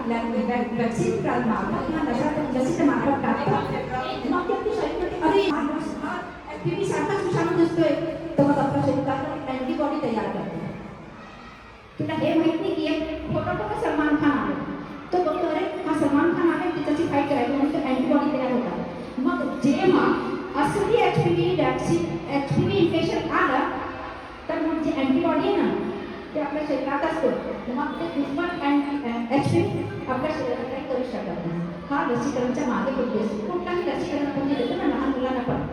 Vaccine मारतात किंवा लसीच्या मार्फत टाकतात, मग ते शरीरामध्ये अरे ऍक्टिव्हिटी सारखाच विषाणू दिसतोय, तर मग आपल्या शरीरात अँटीबॉडी तयार करतो. तुला हे माहित नाही की एक फोटो सलमान खान आहे, तो बघतो अरे हा सलमान खान आहे, त्याची फाईट करायची म्हणून तो अँटीबॉडी तयार होतात. मग जेव्हा असली एचपीव्ही इन्फेक्शन आलं तर मग जी अँटीबॉडी आहे ना ते आपल्या शरीरात असतो, मग ते दुश्मन एचपीव्ही आपल्या शरीरात काही करू शकत नाही. हा लसीकरणच्या मागे उद्देश. कुठलाही लसीकरण आपण देतो ना लहान मुलांना पण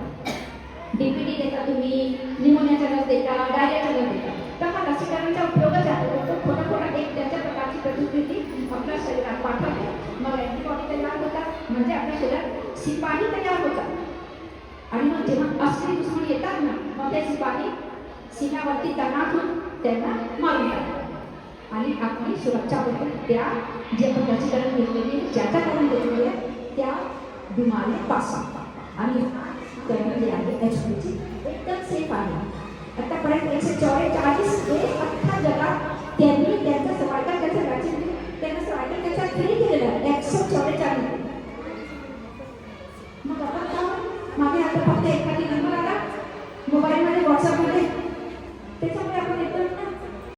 डीपीटी देता, तुम्ही निमोनियाचा लस देता, डायरियाचा लस देता, तर हा लसीकरणचा उपयोगच आहे. तो थोडा एक त्याच्या प्रकारची प्रतिकृती आपल्या शरीरात पाठवते, मग अँटीबॉडी तयार होतात, म्हणजे आपल्या शरीरात शिपाई तयार होतात. आणि मग जेव्हा असली दुश्मन येतात ना, मग ते शिपाई सीमावरती तैनात होऊन त्यांना मारून टाकतात आणि आपली सुरक्षा होते. त्या जे आपण लसीकरण घेतलेली ज्याच्या कारण घेतलेली आहे त्या बिमारीपासून. आणि जे आहे एचपीव्ही एकदम सेफ आहे. आतापर्यंत 144 देश अख्ख्या जगात